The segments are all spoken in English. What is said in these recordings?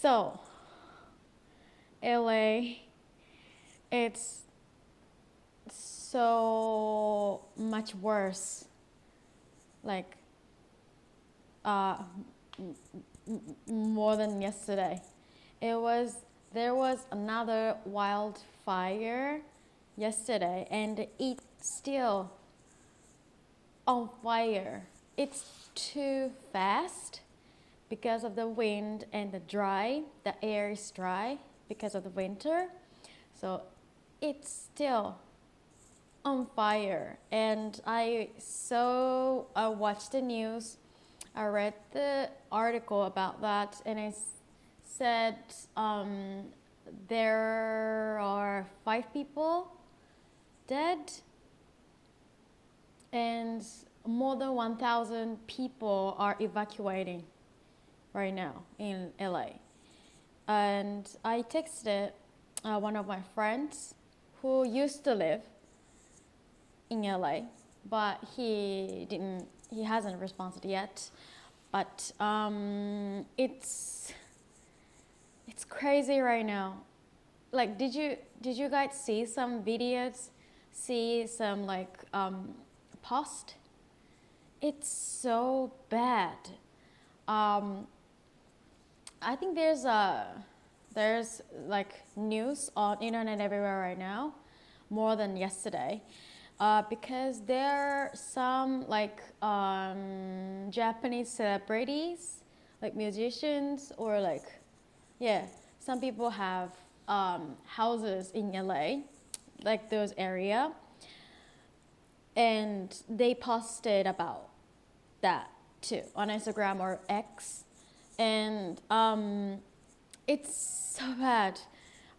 So, LA, it's so much worse. Like, more than yesterday. There was another wildfire yesterday, and it's still on fire. It's too fast because of the wind and the air is dry because of the winter. So it's still on fire. And I watched the news. I read the article about that, and it said there are 5 people dead, and more than 1,000 people are evacuating right now in LA. And I texted one of my friends who used to live in LA, but he hasn't responded yet. But it's crazy right now. Like, did you guys see some videos? See some post? It's so bad. I think there's like news on internet everywhere right now, more than yesterday, because there are some Japanese celebrities, like musicians, or some people have houses in LA, like those area, and they posted about that too on Instagram or X, and it's so bad.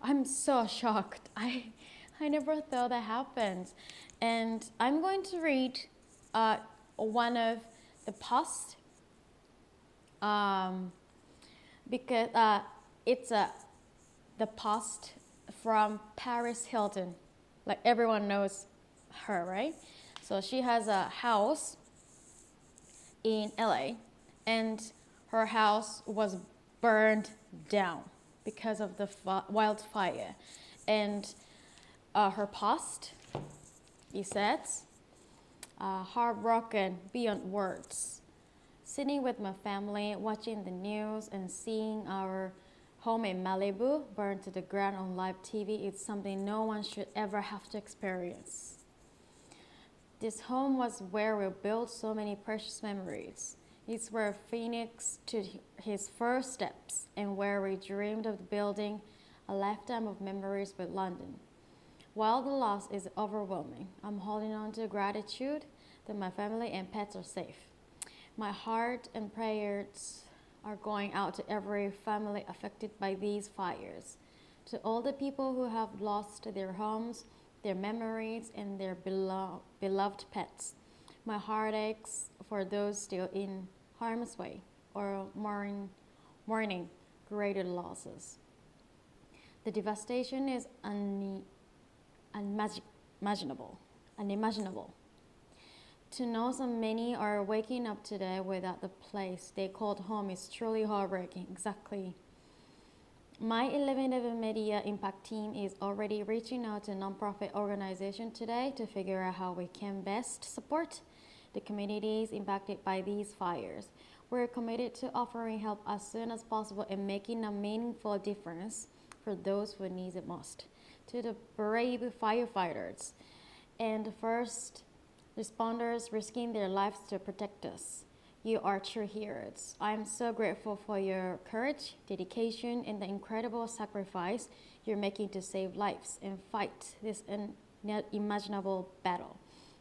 I'm so shocked. I never thought that happens, and I'm going to read one of the posts because it's the post from Paris Hilton. Like, everyone knows her, right? So she has a house in LA, and her house was burned down because of the wildfire. And her post, it says, heartbroken beyond words. Sitting with my family, watching the news and seeing our home in Malibu burned to the ground on live TV is something no one should ever have to experience. This home was where we built so many precious memories. It's where Phoenix took his first steps, and where we dreamed of building a lifetime of memories with London. While the loss is overwhelming, I'm holding on to gratitude that my family and pets are safe. My heart and prayers are going out to every family affected by these fires, to all the people who have lost their homes, their memories, and their beloved pets. My heart aches for those still in harm's way or mourning greater losses. The devastation is unimaginable. To know so many are waking up today without the place they called home is truly heartbreaking. Exactly. My 11 Media Impact team is already reaching out to nonprofit organizations today to figure out how we can best support the communities impacted by these fires. We're committed to offering help as soon as possible and making a meaningful difference for those who need it most. To the brave firefighters and the first responders risking their lives to protect us, you are true heroes. I am so grateful for your courage, dedication, and the incredible sacrifice you're making to save lives and fight this unimaginable battle.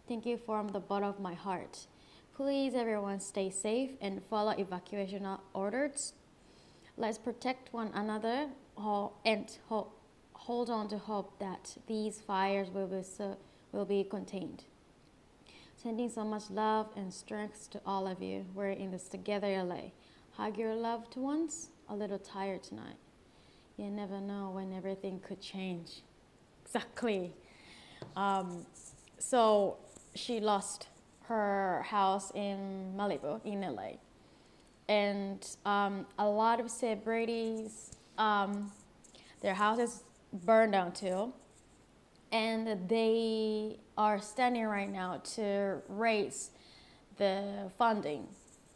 Thank you from the bottom of my heart. Please, everyone, stay safe and follow evacuation orders. Let's protect one another and hold on to hope that these fires will be contained. Sending so much love and strength to all of you. We're in this together, LA. Hug your loved ones. A little tired tonight. You never know when everything could change. Exactly. So she lost her house in Malibu, in LA. and a lot of celebrities, their houses burned down too, and they are standing right now to raise the funding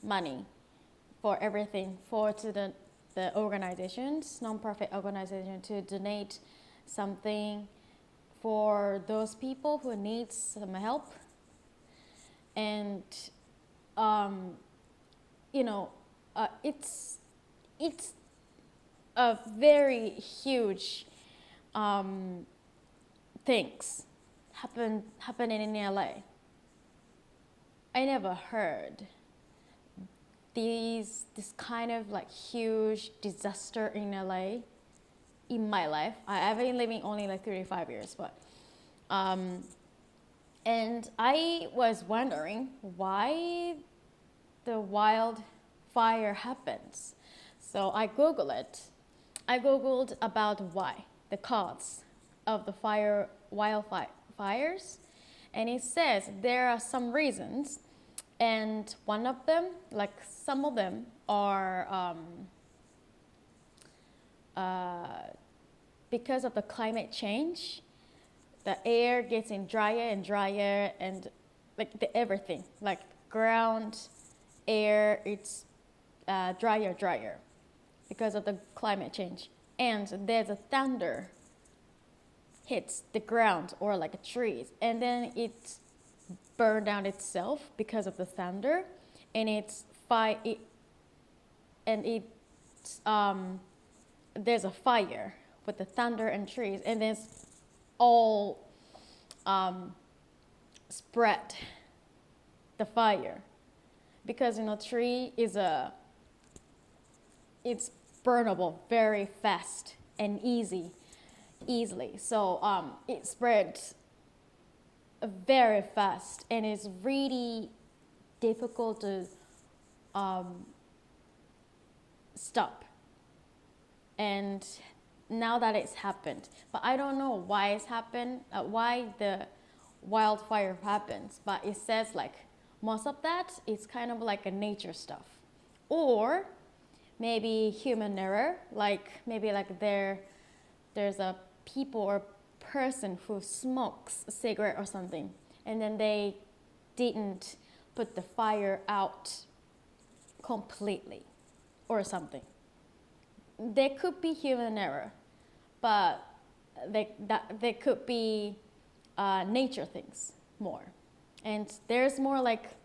money for everything to the organizations, non-profit organization, to donate something for those people who need some help. And it's a very huge things happening in LA. I never heard this kind of like huge disaster in LA in my life. I've been living only like 35 years, but and I was wondering why the wildfire happens. So I Googled it. I Googled about why, the cause of the wildfires, and it says there are some reasons, and one of them, like some of them, are because of the climate change. The air gets drier and drier, and like everything, like ground, air, it's drier because of the climate change. And there's a thunder hits the ground or like trees, and then it burned down itself because of the thunder, and there's a fire with the thunder and trees, and then it's all spread the fire because tree is it's burnable very fast and easily, so it spreads very fast, and it's really difficult to stop. And now that it's happened, but I don't know why it's happened, why the wildfire happens, but it says like most of that is kind of like a nature stuff, or maybe human error, like maybe like there's a people or person who smokes a cigarette or something, and then they didn't put the fire out completely or something. There could be human error, but there could be nature things more. And there's more like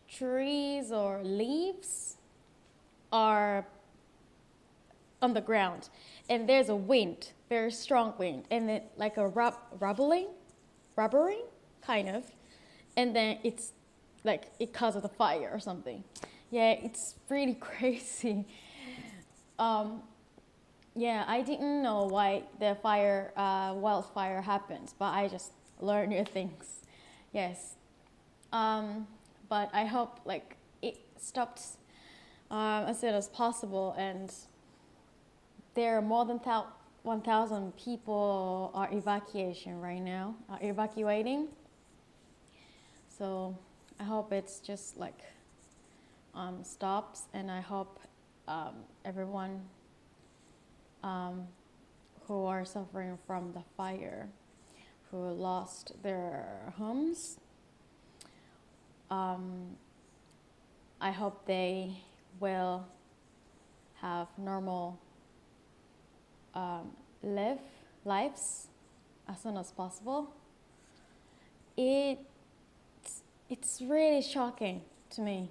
trees or leaves are on the ground, and there's a wind, very strong wind, and it like a rubbering kind of, and then it's like it causes a fire or something. Yeah, it's really crazy. Yeah, I didn't know why the wildfire happens, but I just learned new things. Yes. But I hope like it stops as soon as possible, and there are more than 1,000 people are evacuating. So I hope it's just like stops, and I hope everyone who are suffering from the fire, who lost their homes, I hope they will have normal lives as soon as possible. It's really shocking to me.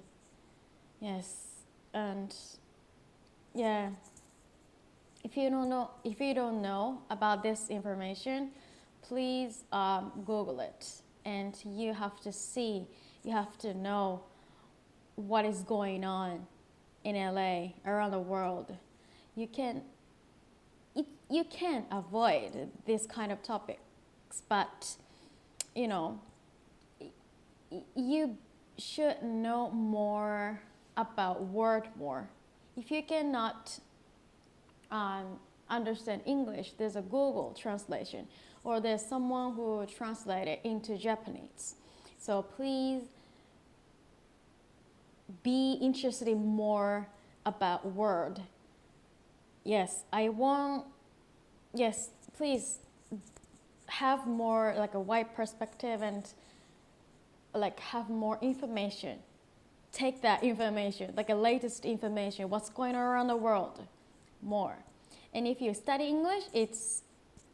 Yes, and yeah, if you don't know about this information, please Google it, and you have to know what is going on in LA, around the world. You can't avoid this kind of topics, but you should know more about word more. If you cannot understand English, there's a Google translation, or there's someone who translated into Japanese. So please be interested in more about world. Yes, please have more like a wide perspective and like have more information. Take that information, like a latest information, what's going on around the world, more. And if you study English, it's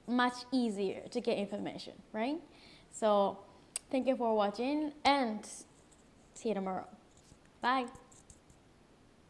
much easier to get information, right? So thank you for watching and see you tomorrow. Bye.